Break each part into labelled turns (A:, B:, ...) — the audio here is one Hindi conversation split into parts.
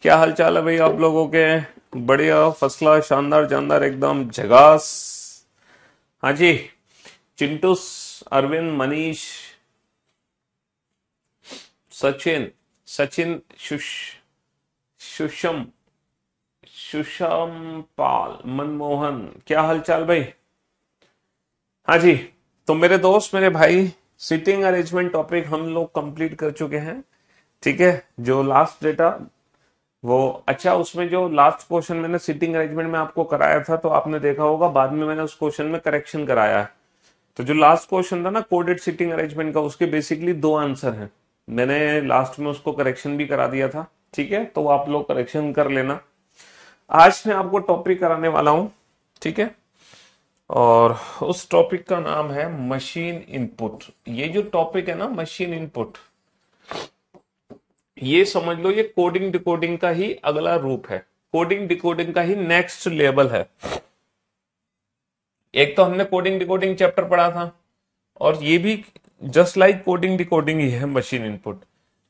A: क्या हाल चाल है भाई आप लोगों के? बढ़िया, फर्स्ट क्लास, शानदार जानदार, एकदम झकास। हाँ जी। चिंटूस, अरविंद, मनीष, सचिन, सचिन, सुषम, सुषम पाल, मनमोहन, क्या हाल चाल भाई? हाँ जी। तो मेरे दोस्त, मेरे भाई, सीटिंग अरेंजमेंट टॉपिक हम लोग कंप्लीट कर चुके हैं। ठीक है। जो लास्ट डेटा वो, अच्छा, उसमें जो लास्ट क्वेश्चन मैंने सीटिंग अरेंजमेंट में आपको कराया था तो आपने देखा होगा, बाद में मैंने उस क्वेश्चन में करेक्शन कराया है। तो जो लास्ट क्वेश्चन था ना कोडेड सीटिंग अरेंजमेंट का, उसके बेसिकली दो आंसर हैं। मैंने लास्ट में उसको करेक्शन भी करा दिया था। ठीक है, तो आप लोग करेक्शन कर लेना। आज मैं आपको टॉपिक कराने वाला हूं। ठीक है। और उस टॉपिक का नाम है मशीन इनपुट। ये जो टॉपिक है ना, मशीन इनपुट, ये समझ लो ये कोडिंग डिकोडिंग का ही अगला रूप है। कोडिंग डिकोडिंग का ही नेक्स्ट लेवल है। एक तो हमने कोडिंग डिकोडिंग चैप्टर पढ़ा था, और ये भी जस्ट लाइक कोडिंग डिकोडिंग ही है मशीन इनपुट।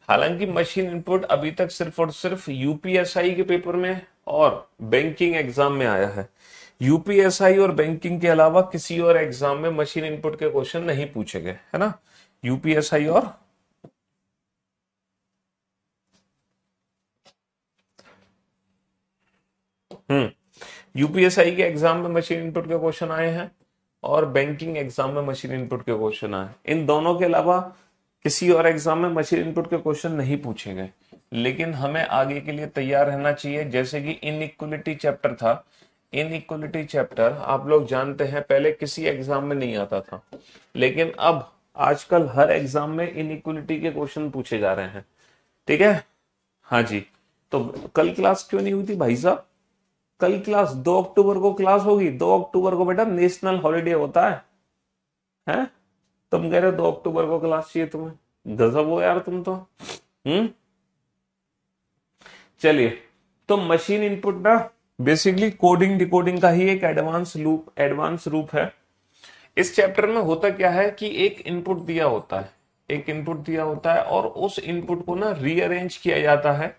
A: हालांकि मशीन इनपुट अभी तक सिर्फ और सिर्फ यूपीएसआई के पेपर में और बैंकिंग एग्जाम में आया है। यूपीएसआई और बैंकिंग के अलावा किसी और एग्जाम में मशीन इनपुट के क्वेश्चन नहीं पूछे गए, है ना। यूपीएसआई और यूपीएसआई के एग्जाम में मशीन इनपुट के क्वेश्चन आए हैं, और बैंकिंग एग्जाम में मशीन इनपुट के क्वेश्चन आए। इन दोनों के अलावा किसी और एग्जाम में मशीन इनपुट के क्वेश्चन नहीं पूछे गए। लेकिन हमें आगे के लिए तैयार रहना चाहिए। जैसे कि इनइक्वलिटी चैप्टर था, इनइक्वलिटी चैप्टर आप लोग जानते हैं पहले किसी एग्जाम में नहीं आता था, लेकिन अब आजकल हर एग्जाम में इनइक्वलिटी के क्वेश्चन पूछे जा रहे हैं। ठीक है। हाँ जी। तो कल क्लास क्यों नहीं हुई थी भाई साहब? कल क्लास 2 अक्टूबर को क्लास होगी। 2 अक्टूबर को बेटा नेशनल हॉलीडे होता है। हैं? तुम कह रहे हो 2 अक्टूबर को क्लास चाहिए तुम्हें? गजब हो यार तुम तो। हम्म। चलिए। तो मशीन इनपुट ना बेसिकली कोडिंग डिकोडिंग का ही एक एडवांस रूप है। इस चैप्टर में होता क्या है कि एक इनपुट दिया होता है, एक इनपुट दिया होता है, और उस इनपुट को ना रीअरेंज किया जाता है।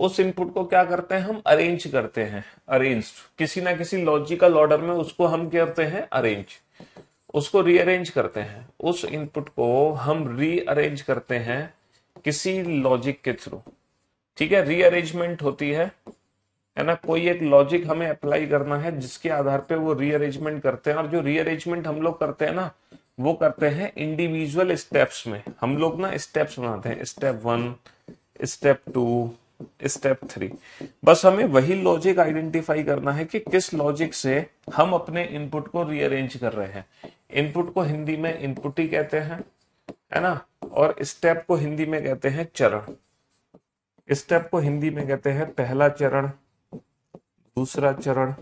A: उस इनपुट को क्या करते हैं, हम अरेंज करते हैं। अरेंज किसी ना किसी लॉजिकल ऑर्डर में उसको हम करते हैं अरेंज, उसको रीअरेंज करते हैं। उस इनपुट को हम रीअरेंज करते हैं किसी लॉजिक के थ्रू। ठीक है। रीअरेंजमेंट होती है ना, कोई एक लॉजिक हमें अप्लाई करना है जिसके आधार पे वो रीअरेंजमेंट करते हैं। और जो रीअरेंजमेंट हम लोग करते हैं ना, वो करते हैं इंडिविजुअल स्टेप्स में। हम लोग ना स्टेप्स बनाते हैं, स्टेप 1, स्टेप 2, स्टेप 3। बस हमें वही लॉजिक आइडेंटिफाई करना है कि किस लॉजिक से हम अपने इनपुट को रीअरेंज कर रहे हैं। इनपुट को हिंदी में इनपुट ही कहते हैं, है ना। और स्टेप को हिंदी में कहते हैं चरण। स्टेप को हिंदी में कहते हैं पहला चरण, दूसरा चरण,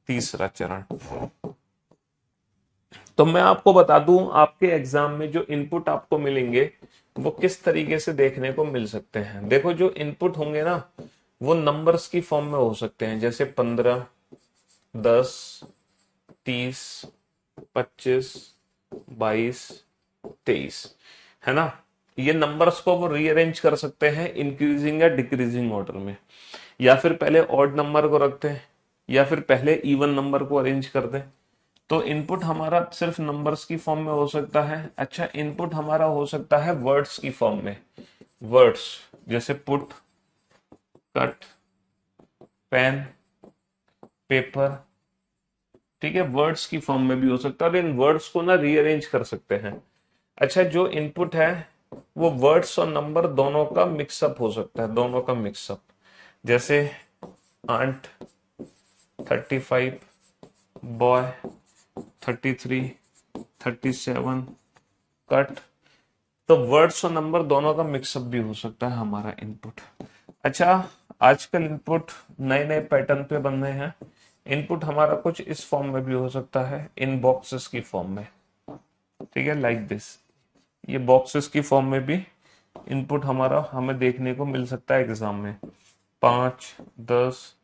A: तीसरा चरण। तो मैं आपको बता दूं, आपके एग्जाम में जो इनपुट आपको मिलेंगे वो किस तरीके से देखने को मिल सकते हैं। देखो, जो इनपुट होंगे ना, वो नंबर्स की फॉर्म में हो सकते हैं, जैसे 15, 10, 30, 25, 22, 23, है ना। ये नंबर्स को वो रीअरेंज कर सकते हैं इंक्रीजिंग या डिक्रीजिंग ऑर्डर में, या फिर पहले ऑड नंबर को रखते हैं, या फिर पहले इवन नंबर को अरेंज कर दें। तो इनपुट हमारा सिर्फ नंबर्स की फॉर्म में हो सकता है। अच्छा, इनपुट हमारा हो सकता है वर्ड्स की फॉर्म में। वर्ड्स जैसे पुट, कट, पेन, पेपर। ठीक है, वर्ड्स की फॉर्म में भी हो सकता है, और इन वर्ड्स को ना रीअरेंज कर सकते हैं। अच्छा, जो इनपुट है वो वर्ड्स और नंबर दोनों का मिक्सअप हो सकता है, दोनों का मिक्सअप। जैसे आंट 35, बॉय 33, 37, कट। तो वर्ड्स और नंबर दोनों का मिक्सअप भी हो सकता है हमारा इनपुट। अच्छा, आजकल इनपुट नए नए पैटर्न पे बन रहे हैं। इनपुट हमारा कुछ इस फॉर्म में भी हो सकता है, इन बॉक्सेस की फॉर्म में। ठीक है, लाइक दिस। ये बॉक्सेस की फॉर्म में भी इनपुट हमारा हमें देखने को मिल सकता है एग्जाम में। 5, 10,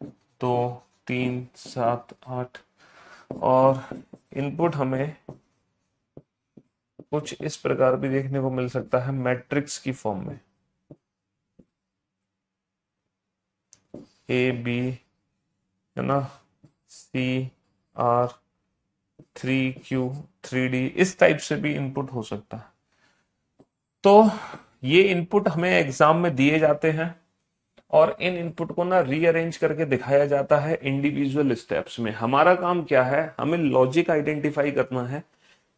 A: 2, 3, 7, 8। और इनपुट हमें कुछ इस प्रकार भी देखने को मिल सकता है मैट्रिक्स की फॉर्म में। ए बी, है ना, सी आर, 3Q, 3D, इस टाइप से भी इनपुट हो सकता है। तो ये इनपुट हमें एग्जाम में दिए जाते हैं और इन इनपुट को ना रीअरेंज करके दिखाया जाता है इंडिविजुअल स्टेप्स में। हमारा काम क्या है, हमें लॉजिक आइडेंटिफाई करना है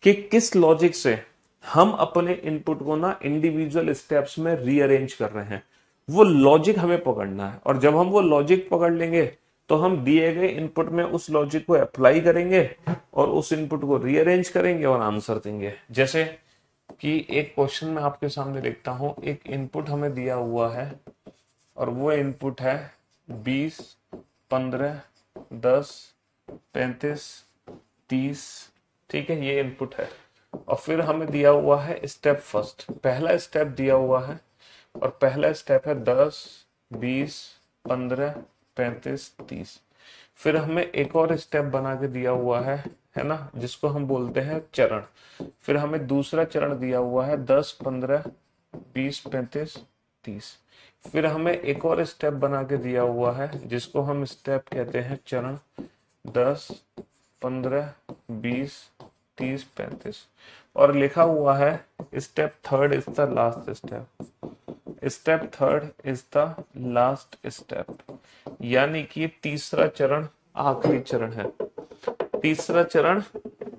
A: कि किस लॉजिक से हम अपने इनपुट को ना इंडिविजुअल स्टेप्स में रीअरेंज कर रहे हैं, वो लॉजिक हमें पकड़ना है। और जब हम वो लॉजिक पकड़ लेंगे तो हम दिए गए इनपुट में उस लॉजिक को अप्लाई करेंगे और उस इनपुट को रीअरेंज करेंगे और आंसर देंगे। जैसे कि एक क्वेश्चन में आपके सामने देखता हूं, एक इनपुट हमें दिया हुआ है और वो इनपुट है 20, 15, 10, 35, 30। ठीक है, ये इनपुट है। और फिर हमें दिया हुआ है स्टेप फर्स्ट, पहला स्टेप दिया हुआ है और पहला स्टेप है 10, 20, 15, 35, 30। फिर हमें एक और स्टेप बना के दिया हुआ है ना, जिसको हम बोलते हैं चरण। फिर हमें दूसरा चरण दिया हुआ है 10, 15, 20, 35, 30। फिर हमें एक और स्टेप बना के दिया हुआ है जिसको हम स्टेप कहते हैं चरण, 10, 15, 20, 30, 35। और लिखा हुआ है step third is the last step, step third is the last step, यानी कि तीसरा चरण आखिरी चरण है, तीसरा चरण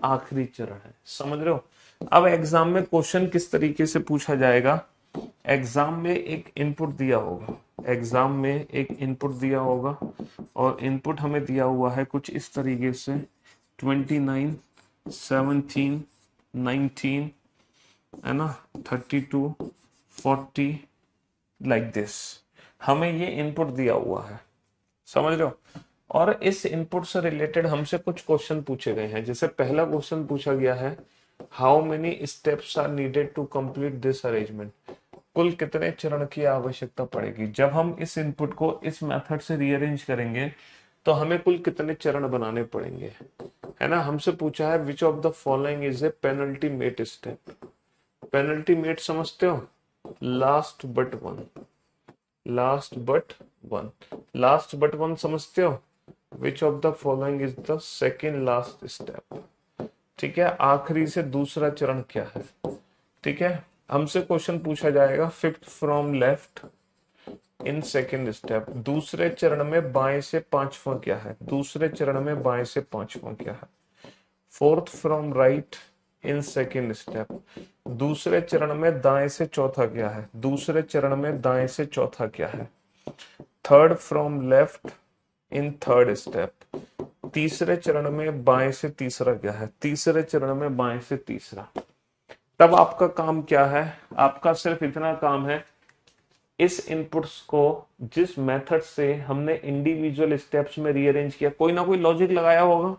A: आखिरी चरण है। समझ रहे हो? अब एग्जाम में क्वेश्चन किस तरीके से पूछा जाएगा, एग्जाम में एक इनपुट दिया होगा, एग्जाम में एक इनपुट दिया होगा और इनपुट हमें दिया हुआ है कुछ इस तरीके से 29, 17, 19, है ना, 32, 40, लाइक दिस। हमें ये इनपुट दिया हुआ है, समझ रहे हो? और इस इनपुट से रिलेटेड हमसे कुछ क्वेश्चन पूछे गए हैं। जैसे पहला क्वेश्चन पूछा गया है, how many steps are needed to complete this arrangement, कुल कितने चरण की आवश्यकता पड़ेगी। जब हम इस इनपुट को इस मेथड से रीअरेंज करेंगे तो हमें कुल कितने चरण बनाने पड़ेंगे, है ना। हमसे पूछा है which of the following is a penultimate step. Penultimate समझते हो, last but one, last but one, last but one समझते हो, which of the following is the second last step. ठीक है, आखिरी से दूसरा चरण क्या है। ठीक है, हमसे क्वेश्चन पूछा जाएगा fifth from left in second step, दूसरे चरण में बाएं से पांचवा क्या है, दूसरे चरण में बाएं से पांचवा क्या है। Fourth from right in second step, दूसरे चरण में दाएं से चौथा क्या है, दूसरे चरण में दाएं से चौथा क्या है। Third from left in third step, तीसरे चरण में बाएं से तीसरा क्या है, तीसरे चरण में बाएं से तीसरा। तब आपका काम क्या है, आपका सिर्फ इतना काम है, इस इनपुट्स को जिस मेथड से हमने इंडिविजुअल स्टेप्स में रीअरेंज किया, कोई ना कोई लॉजिक लगाया होगा।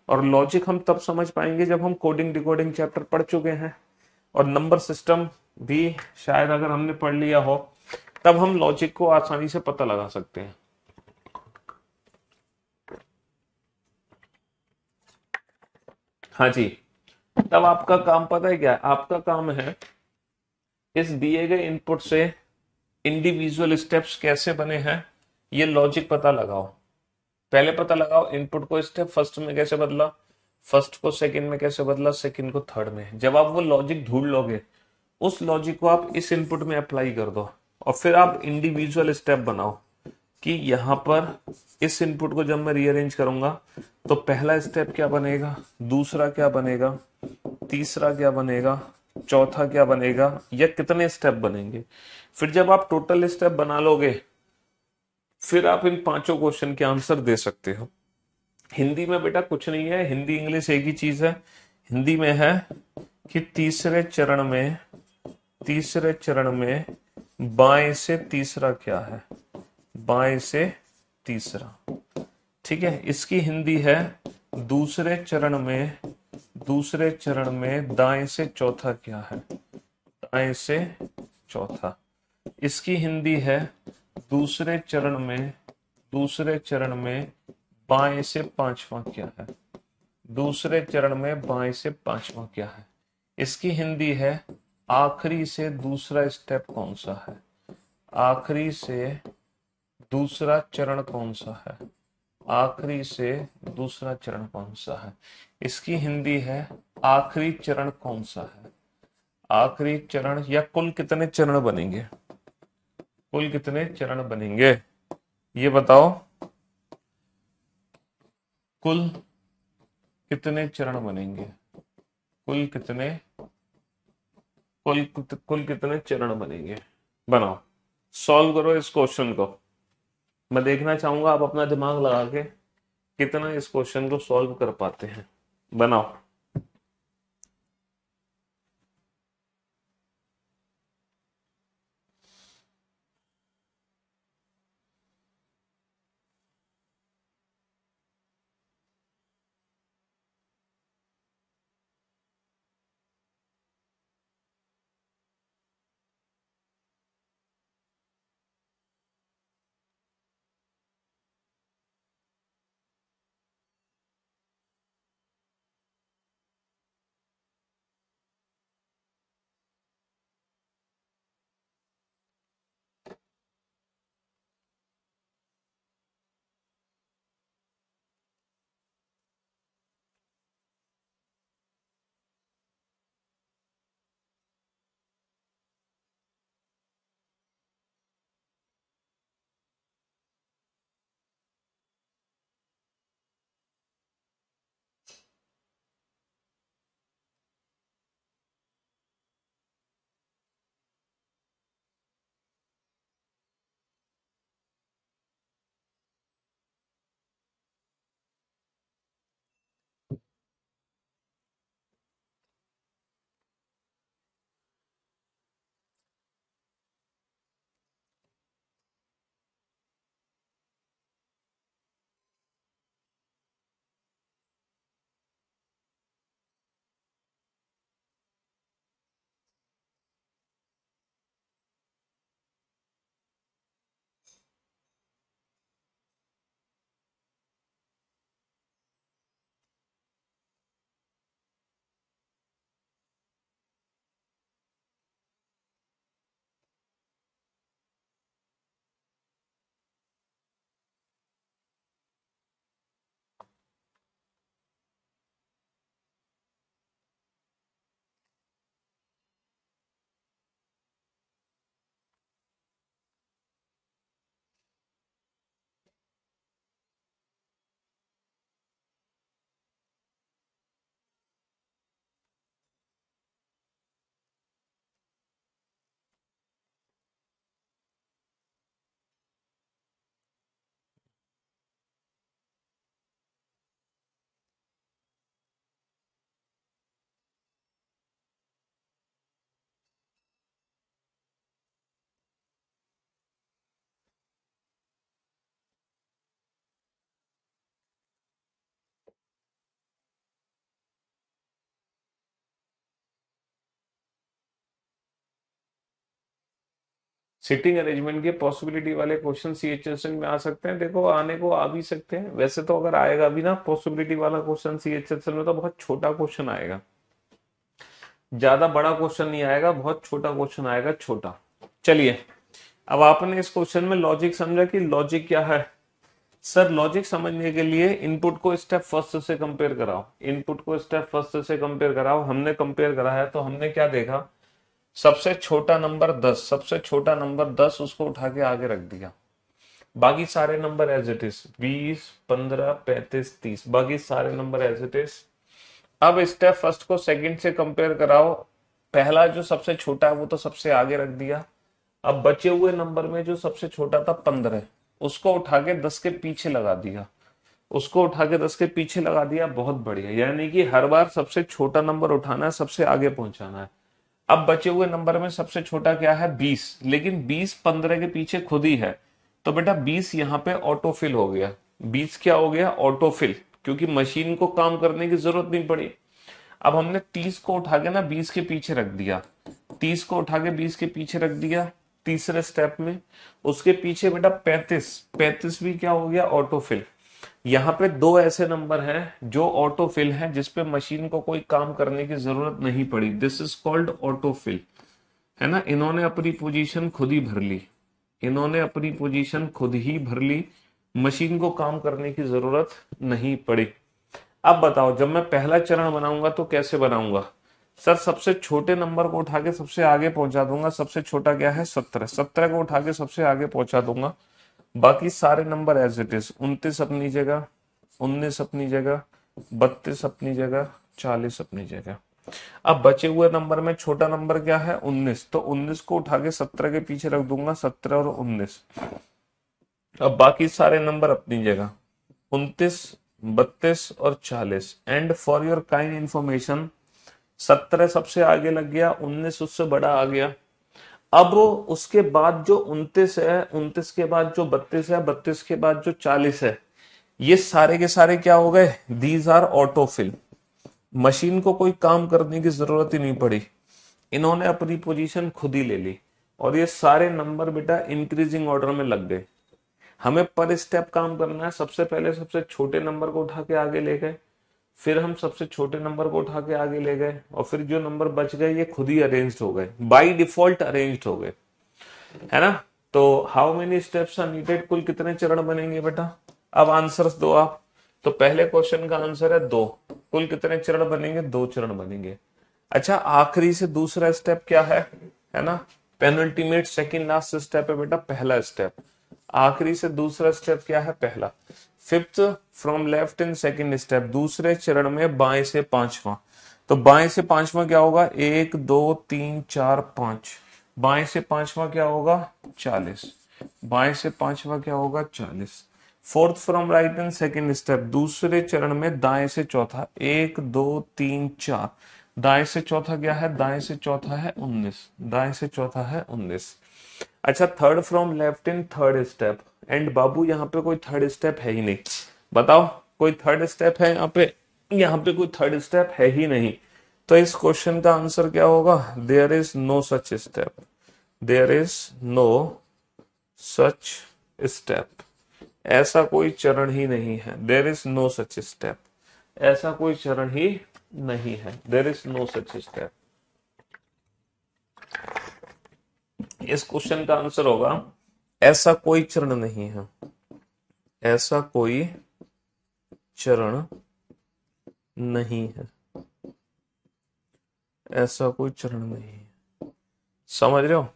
A: और लॉजिक हम तब समझ पाएंगे जब हम कोडिंग डिकोडिंग चैप्टर पढ़ चुके हैं और नंबर सिस्टम भी शायद अगर हमने पढ़ लिया हो, तब हम लॉजिक को आसानी से पता लगा सकते हैं। हाँ जी, तब आपका काम पता है क्या, आपका काम है इस दिए गए इनपुट से इंडिविजुअल स्टेप्स कैसे बने हैं ये लॉजिक पता लगाओ। पहले पता लगाओ इनपुट को स्टेप फर्स्ट में कैसे बदला, फर्स्ट को सेकंड में कैसे बदला, सेकंड को थर्ड में। जब आप वो लॉजिक ढूंढ लोगे, उस लॉजिक को आप इस इनपुट में अप्लाई कर दो और फिर आप इंडिविजुअल स्टेप बनाओ कि यहां पर इस इनपुट को जब मैं रीअरेंज करूंगा तो पहला स्टेप क्या बनेगा, दूसरा क्या बनेगा, तीसरा क्या बनेगा, चौथा क्या बनेगा, या कितने स्टेप बनेंगे। फिर जब आप टोटल स्टेप बना लोगे, फिर आप इन पांचों क्वेश्चन के आंसर दे सकते हो। हिंदी में बेटा कुछ नहीं है, हिंदी इंग्लिश एक ही चीज है। हिंदी में है कि तीसरे चरण में बाएं से तीसरा क्या है, बाएं से तीसरा। ठीक है, इसकी हिंदी है दूसरे चरण में दाएं से चौथा क्या है, दाएं से चौथा। इसकी हिंदी है दूसरे चरण में बाएं से पांचवा क्या है, दूसरे चरण में बाएं से पांचवा क्या है। इसकी हिंदी है आखिरी से दूसरा स्टेप कौन सा है, आखिरी से दूसरा चरण कौन सा है? आखिरी से दूसरा चरण कौन सा है? इसकी हिंदी है आखिरी चरण कौन सा है? आखिरी चरण या कुल कितने चरण बनेंगे? कुल कितने चरण बनेंगे ये बताओ। कुल कितने चरण बनेंगे? कुल कितने कुल कितने चरण बनेंगे? बनाओ, सॉल्व करो इस क्वेश्चन को। मैं देखना चाहूंगा आप अपना दिमाग लगा के कितना इस क्वेश्चन को सॉल्व कर पाते हैं। बनाओ। सिटिंग अरेंजमेंट के पॉसिबिलिटी वाले क्वेश्चन सीएचएसएल में आ सकते हैं। देखो आने को आ भी सकते हैं, वैसे तो अगर आएगा भी ना पॉसिबिलिटी वाला क्वेश्चन सीएचएसएल में तो बहुत छोटा क्वेश्चन आएगा, ज्यादा बड़ा क्वेश्चन नहीं आएगा, बहुत छोटा क्वेश्चन आएगा, छोटा। चलिए, अब आपने इस क्वेश्चन में लॉजिक समझा कि लॉजिक क्या है। सर लॉजिक समझने के लिए इनपुट को स्टेप फर्स्ट से कंपेयर कराओ, इनपुट को स्टेप फर्स्ट से कंपेयर कराओ। हमने कंपेयर करा है तो हमने क्या देखा, सबसे छोटा नंबर 10, सबसे छोटा नंबर 10 उसको उठा के आगे रख दिया, बाकी सारे नंबर एज इट इज 20, 15, 35, 30, बाकी सारे नंबर एज इट इज। अब स्टेप फर्स्ट को सेकंड से कंपेयर कराओ, पहला जो सबसे छोटा है वो तो सबसे आगे रख दिया। अब बचे हुए नंबर में जो सबसे छोटा था 15, उसको उठा के 10 के पीछे लगा दिया, उसको उठा के 10 के पीछे लगा दिया। बहुत बढ़िया, यानी कि हर बार सबसे छोटा नंबर उठाना है, सबसे आगे पहुंचाना है। अब बचे हुए नंबर में सबसे छोटा क्या है 20, लेकिन 20 15 के पीछे खुद ही है, तो बेटा 20 यहाँ पे ऑटोफिल हो गया। 20 क्या हो गया, ऑटोफिल, क्योंकि मशीन को काम करने की जरूरत नहीं पड़ी। अब हमने 30 को उठा के ना 20 के पीछे रख दिया, 30 को उठा के 20 के पीछे रख दिया तीसरे स्टेप में। उसके पीछे बेटा 35, 35 भी क्या हो गया, ऑटोफिल। यहाँ पे दो ऐसे नंबर हैं जो ऑटोफिल हैं, जिसपे मशीन को कोई काम करने की जरूरत नहीं पड़ी, दिस इज कॉल्ड ऑटोफिल, है ना। इन्होंने अपनी पोजीशन खुद ही भर ली, इन्होंने अपनी पोजीशन खुद ही भर ली, मशीन को काम करने की जरूरत नहीं पड़ी। अब बताओ, जब मैं पहला चरण बनाऊंगा तो कैसे बनाऊंगा? सर सबसे छोटे नंबर को उठा के सबसे आगे पहुंचा दूंगा। सबसे छोटा क्या है? 17। 17 को उठा के सबसे आगे पहुंचा दूंगा। बाकी सारे नंबर एज इट इज, 29 अपनी जगह, 19 अपनी जगह, 32 अपनी जगह, 40 अपनी जगह। अब बचे हुए नंबर में छोटा नंबर क्या है? 19। तो 19 को उठा के 17 के पीछे रख दूंगा, 17 और 19। अब बाकी सारे नंबर अपनी जगह, 29, 32 और 40। And for your kind information, 17 सबसे आगे लग गया, 19 उससे बड़ा आ गया। अब उसके बाद जो 29 है, 29 के बाद जो 32 है, 32 के बाद जो 40 है, ये सारे के सारे क्या हो गए? These are autofill. मशीन को कोई काम करने की जरूरत ही नहीं पड़ी, इन्होंने अपनी पोजीशन खुद ही ले ली। और ये सारे नंबर बेटा इंक्रीजिंग ऑर्डर में लग गए। हमें पर स्टेप काम करना है। सबसे पहले सबसे छोटे नंबर को उठा के आगे ले गए, फिर हम सबसे छोटे नंबर को उठा के आगे ले गए, और फिर जो नंबर बच गए ये खुद ही अरेंज्ड हो गए, बाय डिफॉल्ट अरेंज्ड हो गए, है ना। तो how many steps are needed, कुल कितने चरण बनेंगे बेटा? अब आंसर्स दो आप। तो पहले क्वेश्चन का आंसर है 2। कुल कितने चरण बनेंगे? 2 चरण बनेंगे। अच्छा, आखिरी से दूसरा स्टेप क्या है ना? पेनल्टीमेट सेकंड लास्ट स्टेप है बेटा, पहला स्टेप। आखिरी से दूसरा स्टेप क्या है? पहला। Fifth from left in second step, दूसरे चरण में बाएं से पांचवा। तो बाएं से पांचवा क्या होगा? 1 2 3 4 5। बाएं से पांचवा क्या होगा? 40। बाएं से पांचवा क्या होगा? 40। Fourth from right in second step, दूसरे चरण में दाएं से चौथा, 1 2 3 4। दाएं से चौथा क्या है? दाएं से चौथा है 19। दाएं से चौथा है 19। अच्छा, third from left in third step. And बाबू यहाँ पे कोई थर्ड स्टेप है ही नहीं। बताओ, कोई थर्ड स्टेप है यहाँ पे? यहाँ पे कोई थर्ड स्टेप है ही नहीं। तो इस क्वेश्चन का आंसर क्या होगा? There is no such step. There is no such step. ऐसा कोई चरण ही नहीं है। There is no such step. ऐसा कोई चरण ही नहीं है। There is no such step. इस क्वेश्चन का आंसर होगा ऐसा कोई चरण नहीं है। ऐसा कोई चरण नहीं है। ऐसा कोई चरण नहीं है। समझ रहे हो?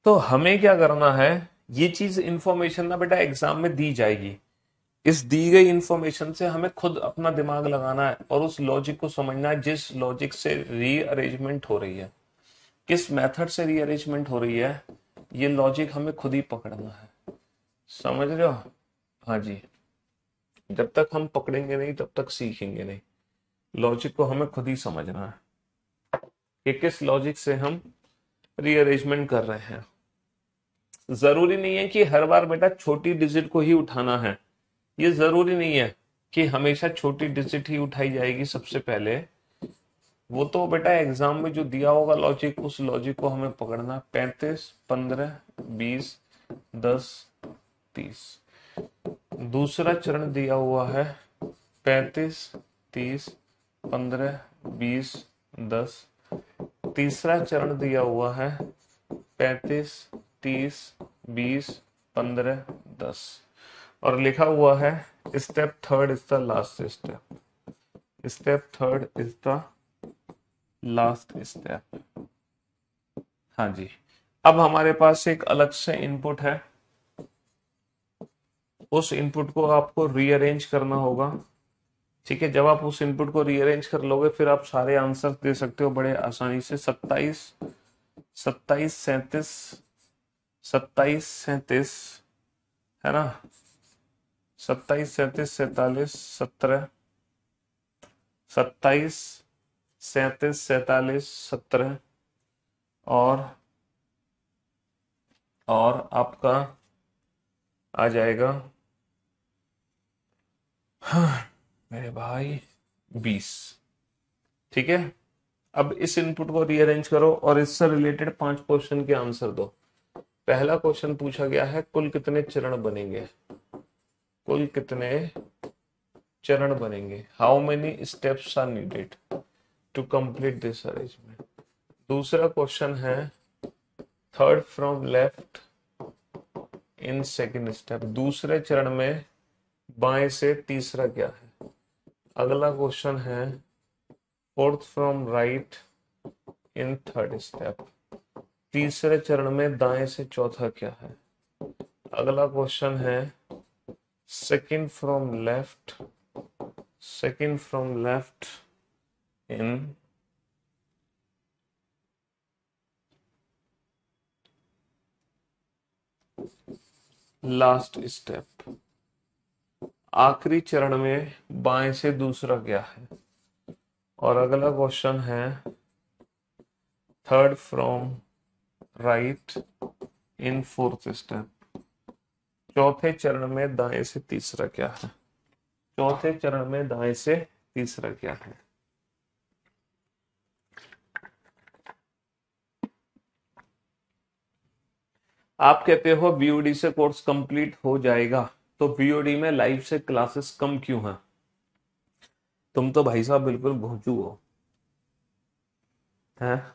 A: तो हमें क्या करना है, ये चीज इंफॉर्मेशन ना बेटा एग्जाम में दी जाएगी। इस दी गई इंफॉर्मेशन से हमें खुद अपना दिमाग लगाना है और उस लॉजिक को समझना है, जिस लॉजिक से रीअरेंजमेंट हो रही है, किस मेथड से रीअरेंजमेंट हो रही है, ये लॉजिक हमें खुद ही पकड़ना है। समझ रहे हो? हाँ जी। जब तक हम पकड़ेंगे नहीं तब तक सीखेंगे नहीं। लॉजिक को हमें खुद ही समझना है कि किस लॉजिक से हम रीअरेंजमेंट कर रहे हैं। जरूरी नहीं है कि हर बार बेटा छोटी डिजिट को ही उठाना है। ये जरूरी नहीं है कि हमेशा छोटी डिजिट ही उठाई जाएगी सबसे पहले। वो तो बेटा एग्जाम में जो दिया होगा लॉजिक, उस लॉजिक को हमें पकड़ना। 35 15 20 10 30। दूसरा चरण दिया हुआ है 35 30 15 20 10। तीसरा चरण दिया हुआ है 35 30 20 15 10। और लिखा हुआ है step third is the last step. Step third is the last step. हाँ जी। अब हमारे पास एक अलग से इनपुट है। उस इनपुट को आपको रीअरेंज करना होगा। ठीक है, जब आप उस इनपुट को रीअरेंज कर लोगे फिर आप सारे आंसर दे सकते हो बड़े आसानी से। 27 27 37 27 37, है ना? 27 37 47 17। 27 37 47 17। और आपका आ जाएगा, हाँ मेरे भाई, 20। ठीक है। अब इस इनपुट को रीअरेंज करो और इससे रिलेटेड 5 क्वेश्चन के आंसर दो। पहला क्वेश्चन पूछा गया है कुल कितने चरण बनेंगे? कुल कितने चरण बनेंगे? How many steps are needed to complete this arrangement. दूसरा क्वेश्चन है third from left in second step, दूसरे चरण में बाएं से तीसरा क्या है। अगला क्वेश्चन है fourth from right in third step, तीसरे चरण में दाएं से चौथा क्या है। अगला क्वेश्चन है second from left in last step, आखिरी चरण में बाएं से दूसरा क्या है। और अगला क्वेश्चन है third from right in fourth step, चौथे चरण में दाएं से तीसरा क्या है। चौथे चरण में दाएं से तीसरा क्या है। आप कहते हो बीओडी से कोर्स कंप्लीट हो जाएगा, तो बीओडी में लाइव से क्लासेस कम क्यों हैं। तुम तो भाई साहब बिल्कुल भोंचू हो हैं।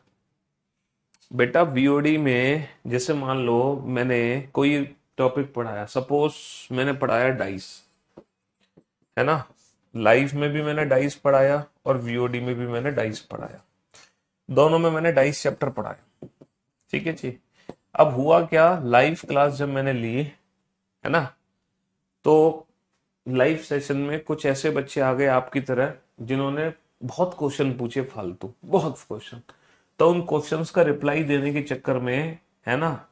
A: बेटा बीओडी में जैसे मान लो मैंने कोई टॉपिक पढ़ाया, सपोज मैंने पढ़ाया डाइस, है ना। लाइव में भी मैंने डाइस पढ़ाया और वीओडी में भी मैंने डाइस पढ़ाया, दोनों में मैंने डाइस चैप्टर पढ़ाया, ठीक है जी। अब हुआ क्या, लाइव क्लास जब मैंने ली, है ना, तो लाइव सेशन में कुछ ऐसे बच्चे आ गए आपकी तरह जिन्होंने बहुत क्वेश्चन पूछे फालतू, बहुत क्वेश्चन। तो उन क्वेश्चंस का रिप्लाई देने के चक्कर में, है ना,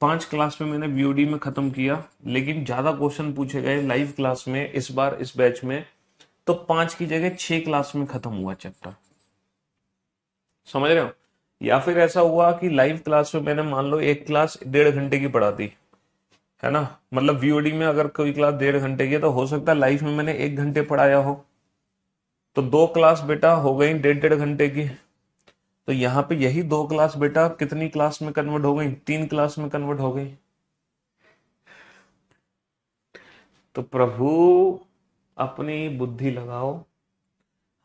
A: 5 क्लास में मैंने बीओडी में खत्म किया, लेकिन ज्यादा क्वेश्चन पूछे गए लाइव क्लास में इस बार इस बैच में, तो 5 की जगह 6 क्लास में खत्म हुआ चैप्टर। समझ रहे हो। या फिर ऐसा हुआ कि लाइव क्लास में मैंने मान लो एक क्लास 1.5 घंटे की पढ़ा दी, है ना, मतलब वीओडी में अगर कोई क्लास 1.5 घंटे की है तो हो सकता है लाइव में मैंने 1 घंटे पढ़ाया हो, तो 2 क्लास बेटा हो गई 1.5 घंटे की। तो यहाँ पे यही 2 क्लास बेटा कितनी क्लास में कन्वर्ट हो गई, 3 क्लास में कन्वर्ट हो गई। तो प्रभु अपनी बुद्धि लगाओ।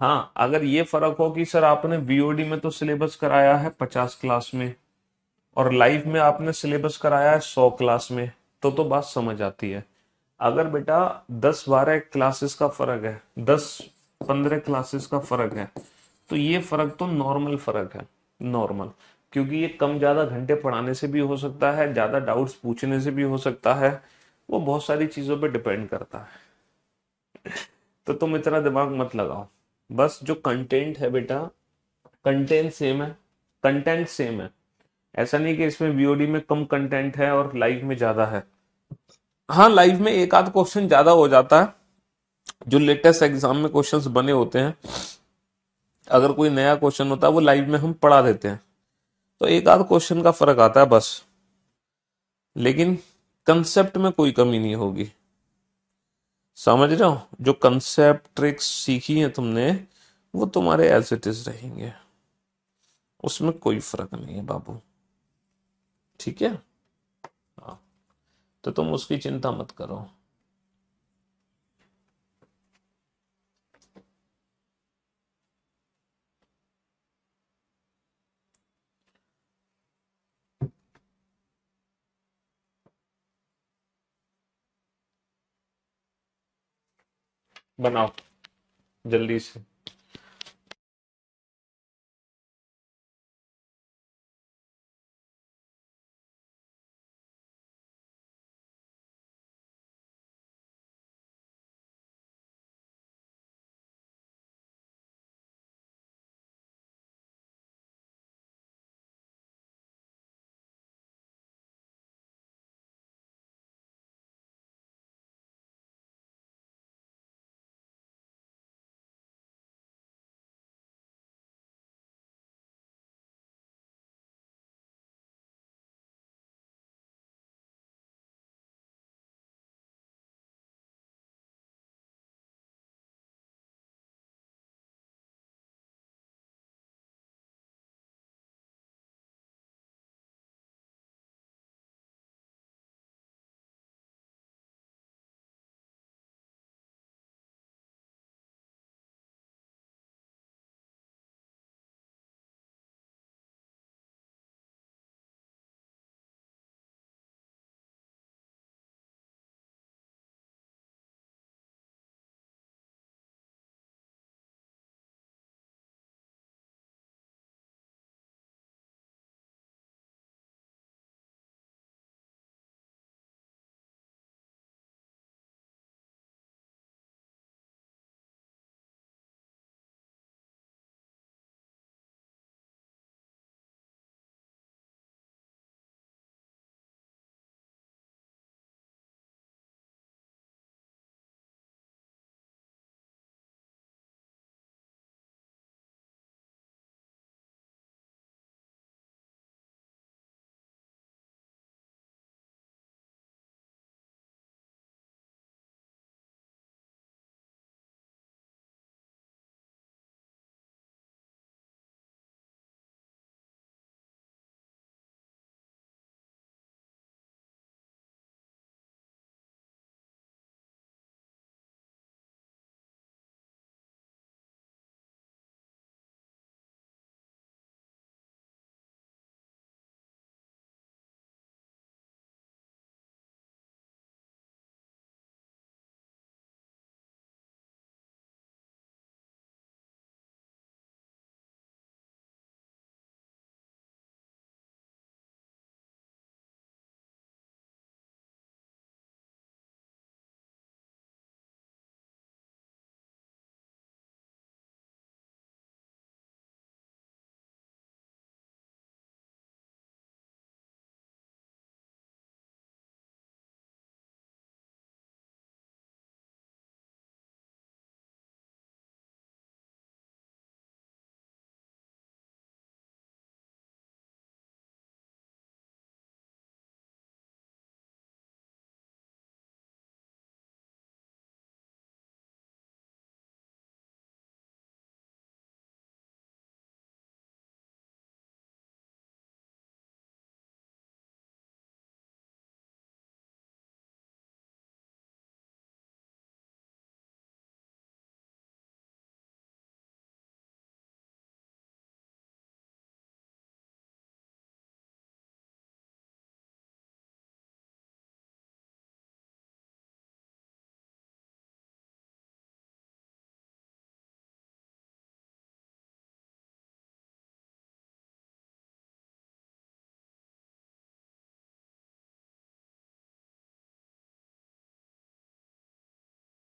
A: हाँ, अगर ये फर्क हो कि सर आपने वीओडी में तो सिलेबस कराया है 50 क्लास में और लाइव में आपने सिलेबस कराया है 100 क्लास में, तो बात समझ आती है। अगर बेटा 10-12 क्लासेस का फर्क है, 10-15 क्लासेस का फर्क है, तो ये फर्क तो नॉर्मल फर्क है, नॉर्मल। क्योंकि ये कम ज्यादा घंटे पढ़ाने से भी हो सकता है, ज्यादा डाउट्स पूछने से भी हो सकता है, वो बहुत सारी चीजों पे डिपेंड करता है। तो तुम इतना दिमाग मत लगाओ, बस जो कंटेंट है बेटा, कंटेंट सेम है, कंटेंट सेम है। ऐसा नहीं कि इसमें वीओडी में कम कंटेंट है और लाइव में ज्यादा है। हाँ, लाइव में एक आध क्वेश्चन ज्यादा हो जाता है, जो लेटेस्ट एग्जाम में क्वेश्चंस बने होते हैं, अगर कोई नया क्वेश्चन होता है वो लाइव में हम पढ़ा देते हैं, तो एक आध क्वेश्चन का फर्क आता है बस, लेकिन कंसेप्ट में कोई कमी नहीं होगी। समझ रहे हो, जो कंसेप्ट ट्रिक्स सीखी है तुमने वो तुम्हारे एज इट इज रहेंगे, उसमें कोई फर्क नहीं है बाबू, ठीक है। हाँ, तो तुम उसकी चिंता मत करो। बनाओ जल्दी से।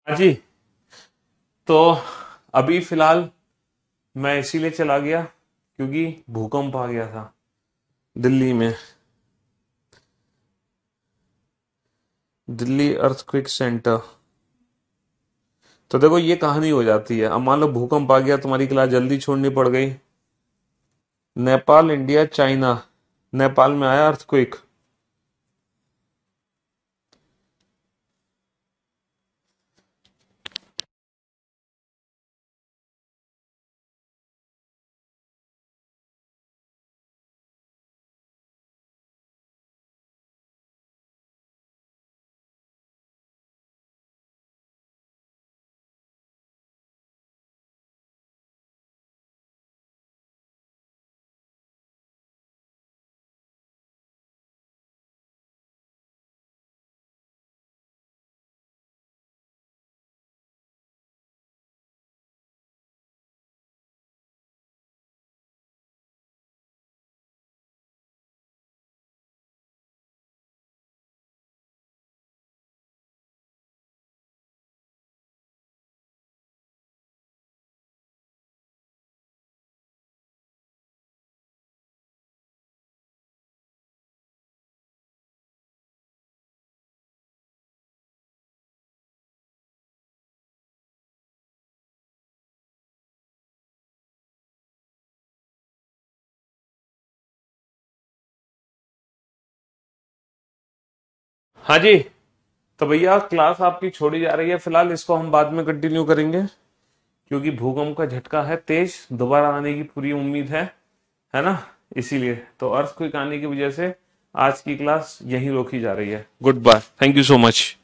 A: हाँ जी। तो अभी फिलहाल मैं इसीलिए चला गया क्योंकि भूकंप आ गया था दिल्ली में। Delhi earthquake centre. तो देखो ये कहानी हो जाती है। अब मान लो भूकंप आ गया, तुम्हारी क्लास जल्दी छोड़नी पड़ गई। Nepal, India, China. नेपाल में आया अर्थक्वेक। हाँ जी। तो भैया क्लास आपकी छोड़ी जा रही है फिलहाल, इसको हम बाद में कंटिन्यू करेंगे क्योंकि भूकंप का झटका है तेज, दोबारा आने की पूरी उम्मीद है ना। इसीलिए तो अर्थक्वेक आने की वजह से आज की क्लास यहीं रोकी जा रही है। Goodbye, thank you so much.